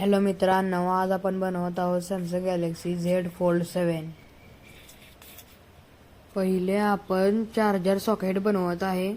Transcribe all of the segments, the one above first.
Hello मित्रांनो, आज आपण बनवत आहोत सॅमसंग गॅलेक्सी Z Fold 7। पहिले आपण चार्जर सॉकेट बनवत आहे।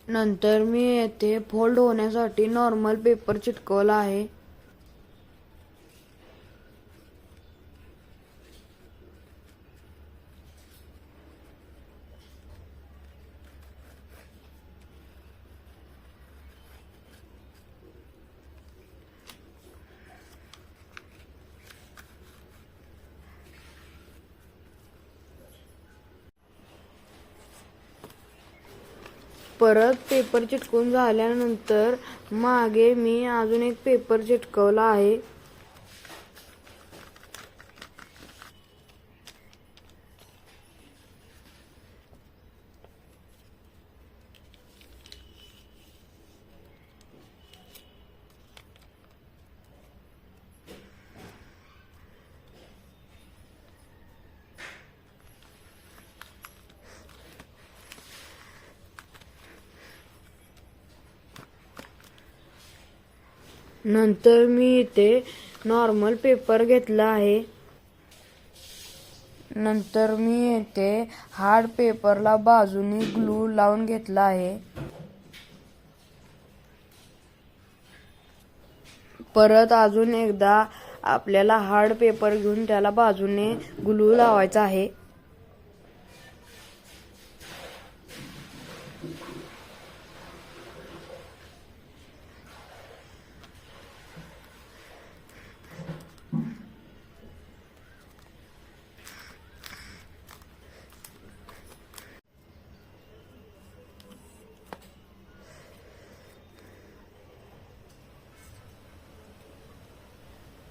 नंतर मी येथे फोल्ड होण्यासाठी नॉर्मल पेपर चिटकवला आहे। परत पेपर चिटकून झाल्यानंतर मागे मी अजून एक पेपर चिटकवला आहे। नंतर मी इथे नॉर्मल पेपर घेतला आहे। नंतर मी इथे हार्ड पेपरला बाजूनी ग्लू लावून घेतला आहे। परत अजून एकदा आपल्याला हार्ड पेपर घेऊन त्याला बाजूने ग्लू लावायचा आहे।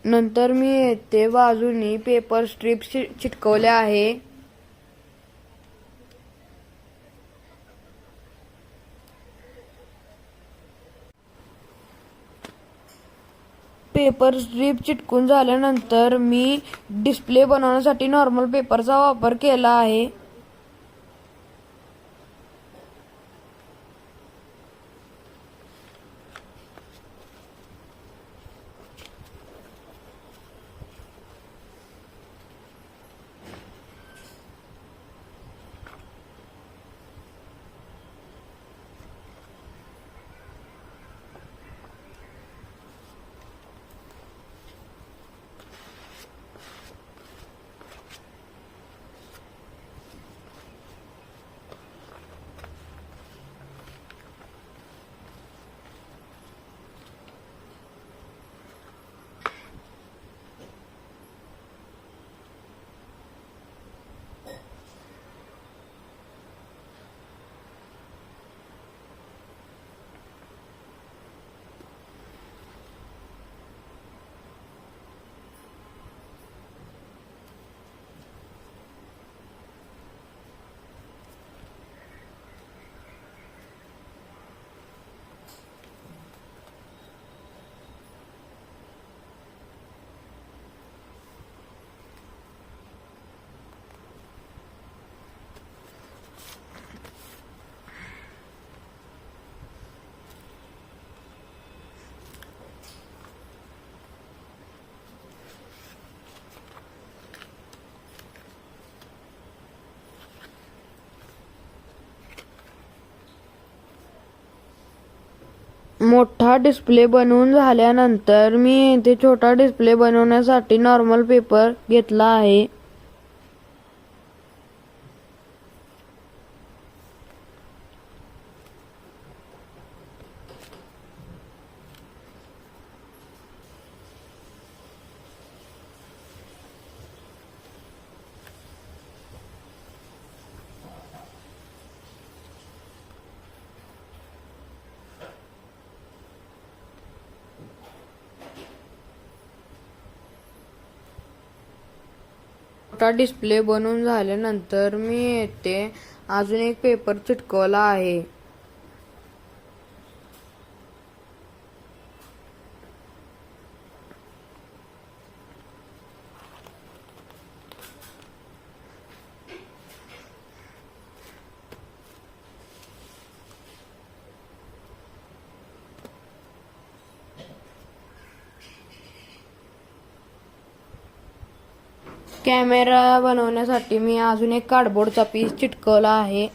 नंतर मी येथे बाजूनी पेपर स्ट्रिप्स चिटकवल्या आहे। पेपर स्ट्रिप चिटकून झाल्यानंतर मी डिस्प्ले बनवण्यासाठी नॉर्मल पेपरचा वापर केला आहे। मोठा डिस्प्ले बनवून झाल्यानंतर मी इथे छोटा डिस्प्ले बनवण्यासाठी नॉर्मल पेपर घेतला आहे। मोठा डिस्प्ले बनवून झाल्यानंतर मी येथे अजून एक पेपर चिटकवला आहे. कॅमेरा बनवण्यासाठी मी अजून एक कार्डबोर्डचा पीस चिटकवला आहे.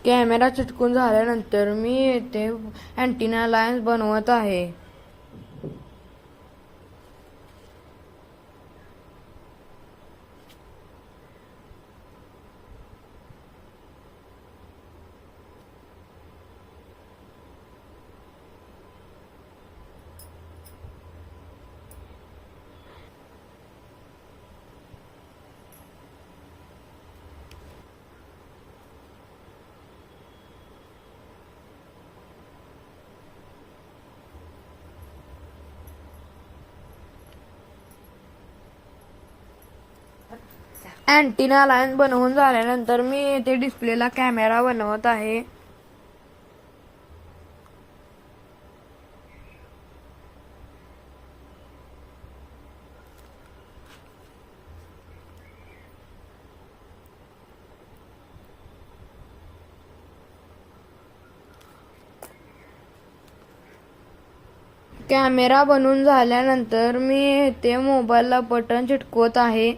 कॅमेरा चिटकून झाल्यानंतर मी येथे अँटिना लाईन्स बनवत आहे. अँटिना लाईन बनवून झाल्यानंतर मी येथे डिस्प्लेला कॅमेरा बनवत आहे. कॅमेरा बनवून झाल्यानंतर मी येथे मोबाईलला बटन चिटकवत आहे.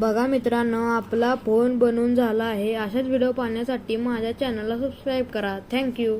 बघा मित्रांनो, आपला फोन बनवून झाला आहे. अशाच व्हिडिओ पाहण्यासाठी माझ्या चॅनलला सबस्क्राईब करा. थँक्यू.